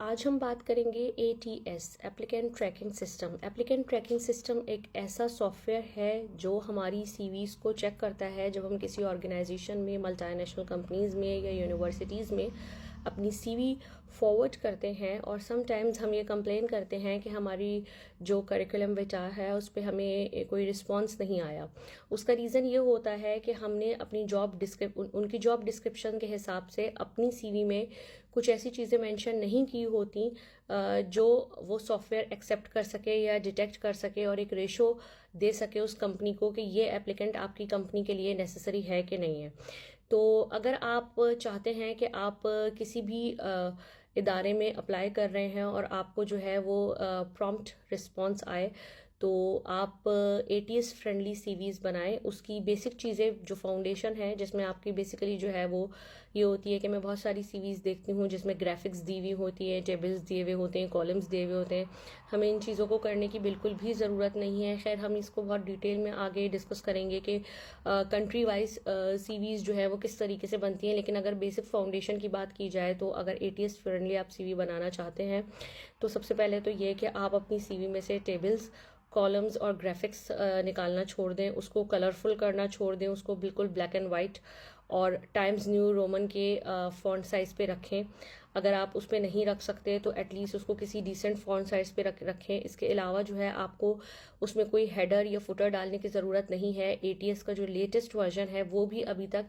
आज हम बात करेंगे ATS applicant tracking system. Applicant tracking system एक ऐसा सॉफ्टवेयर है जो हमारी सीवीज़ को चेक करता है जब हम किसी ऑर्गेनाइजेशन में, मल्टीनेशनल कंपनीज़ में या यूनिवर्सिटीज़ में अपनी सीवी फॉरवर्ड करते हैं। और समटाइम्स हम ये कंप्लेन करते हैं कि हमारी जो करिकुलम विटा है उस पर हमें कोई रिस्पांस नहीं आया। उसका रीज़न ये होता है कि हमने अपनी उनकी जॉब डिस्क्रिप्शन के हिसाब से अपनी सीवी में कुछ ऐसी चीज़ें मेंशन नहीं की होती जो वो सॉफ्टवेयर एक्सेप्ट कर सके या डिटेक्ट कर सके और एक रेशो दे सके उस कंपनी को कि ये एप्लीकेंट आपकी कंपनी के लिए नेसेसरी है कि नहीं है। तो अगर आप चाहते हैं कि आप किसी भी इदारे में अप्लाई कर रहे हैं और आपको जो है वो प्रॉम्प्ट रिस्पांस आए, तो आप ATS फ्रेंडली सीवीज़ बनाएं। उसकी बेसिक चीज़ें जो फाउंडेशन है, जिसमें आपकी बेसिकली जो है वो ये होती है कि मैं बहुत सारी सीवीज़ देखती हूँ जिसमें ग्राफिक्स दी हुई होती है, टेबल्स दिए हुए होते हैं, कॉलम्स दिए हुए होते हैं। हमें इन चीज़ों को करने की बिल्कुल भी ज़रूरत नहीं है। खैर, हम इसको बहुत डिटेल में आगे डिस्कस करेंगे कि कंट्री वाइज सीवीज़ जो है वो किस तरीके से बनती हैं। लेकिन अगर बेसिक फाउंडेशन की बात की जाए तो अगर ATS फ्रेंडली आप सीवी बनाना चाहते हैं तो सबसे पहले तो ये कि आप अपनी सीवी में से टेबल्स, कॉलम्स और ग्राफिक्स निकालना छोड़ दें, उसको कलरफुल करना छोड़ दें, उसको बिल्कुल ब्लैक एंड वाइट और टाइम्स न्यू रोमन के फॉन्ट साइज़ पे रखें। अगर आप उस पर नहीं रख सकते तो एटलीस्ट उसको किसी डिसेंट फॉन्ट साइज़ पे रखें। इसके अलावा जो है आपको उसमें कोई हेडर या फुटर डालने की ज़रूरत नहीं है। ATS का जो लेटेस्ट वर्जन है वो भी अभी तक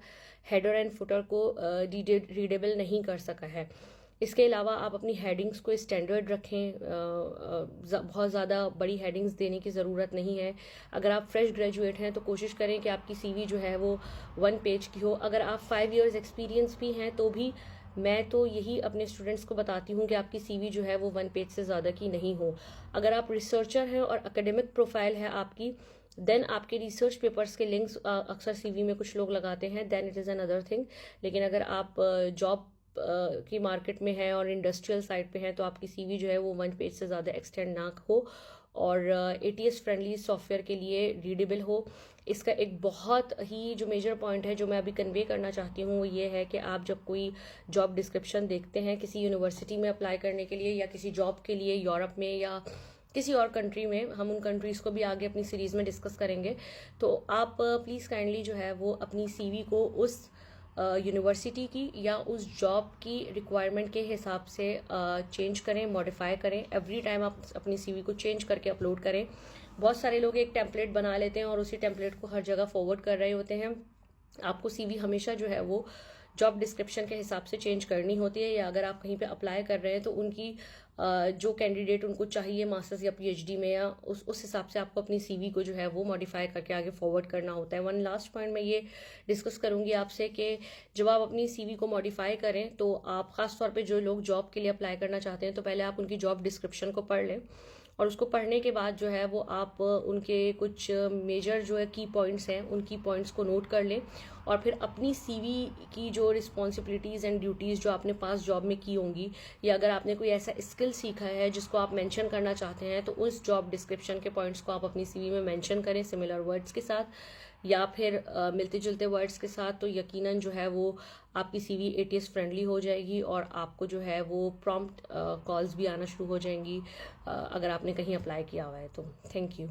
हेडर एंड फुटर को रीडेबल नहीं कर सका है। इसके अलावा आप अपनी हेडिंग्स को स्टैंडर्ड रखें। बहुत ज़्यादा बड़ी हेडिंग्स देने की ज़रूरत नहीं है। अगर आप फ्रेश ग्रेजुएट हैं तो कोशिश करें कि आपकी सीवी जो है वो 1 पेज की हो। अगर आप 5 इयर्स एक्सपीरियंस भी हैं तो भी मैं तो यही अपने स्टूडेंट्स को बताती हूँ कि आपकी सीवी जो है वो 1 पेज से ज़्यादा की नहीं हो। अगर आप रिसर्चर हैं और एकेडमिक प्रोफाइल है आपकी, देन आपके रिसर्च पेपर्स के लिंक्स अक्सर सीवी में कुछ लोग लगाते हैं, then it is another thing. लेकिन अगर आप जॉब की मार्केट में है और इंडस्ट्रियल साइड पे है तो आपकी सीवी जो है वो 1 पेज से ज़्यादा एक्सटेंड ना हो और ATS फ्रेंडली सॉफ्टवेयर के लिए रीडेबल हो। इसका एक बहुत ही जो मेजर पॉइंट है जो मैं अभी कन्वे करना चाहती हूँ वो ये है कि आप जब कोई जॉब डिस्क्रिप्शन देखते हैं किसी यूनिवर्सिटी में अप्लाई करने के लिए या किसी जॉब के लिए यूरोप में या किसी और कंट्री में, हम उन कंट्रीज़ को भी आगे अपनी सीरीज़ में डिस्कस करेंगे, तो आप प्लीज़ काइंडली जो है वो अपनी सीवी को उस यूनिवर्सिटी की या उस जॉब की रिक्वायरमेंट के हिसाब से चेंज करें, मॉडिफाई करें। एवरी टाइम आप अपनी सीवी को चेंज करके अपलोड करें। बहुत सारे लोग एक टेम्पलेट बना लेते हैं और उसी टेम्पलेट को हर जगह फॉरवर्ड कर रहे होते हैं। आपको सीवी हमेशा जो है वो जॉब डिस्क्रिप्शन के हिसाब से चेंज करनी होती है, या अगर आप कहीं पे अप्लाई कर रहे हैं तो उनकी जो कैंडिडेट उनको चाहिए मास्टर्स या PhD में, या उस हिसाब से आपको अपनी सीवी को जो है वो मॉडिफाई करके आगे फॉरवर्ड करना होता है। वन लास्ट पॉइंट मैं ये डिस्कस करूंगी आपसे कि जब आप अपनी सीवी को मॉडिफाई करें तो आप खासतौर पे जो लोग जॉब के लिए अप्लाई करना चाहते हैं तो पहले आप उनकी जॉब डिस्क्रिप्शन को पढ़ लें और उसको पढ़ने के बाद जो है वो आप उनके कुछ मेजर जो है की पॉइंट्स हैं उन की पॉइंट्स को नोट कर लें और फिर अपनी सीवी की जो रिस्पॉन्सिबिलिटीज़ एंड ड्यूटीज़ जो आपने पास जॉब में की होंगी, या अगर आपने कोई ऐसा स्किल सीखा है जिसको आप मेंशन करना चाहते हैं तो उस जॉब डिस्क्रिप्शन के पॉइंट्स को आप अपनी सीवी में मेंशन करें सिमिलर वर्ड्स के साथ या फिर मिलते जुलते वर्ड्स के साथ। तो यकीनन जो है वो आपकी सीवी ATS फ्रेंडली हो जाएगी और आपको जो है वो प्रॉम्प्ट कॉल्स भी आना शुरू हो जाएंगी अगर आपने कहीं अप्लाई किया हुआ है तो। Thank you.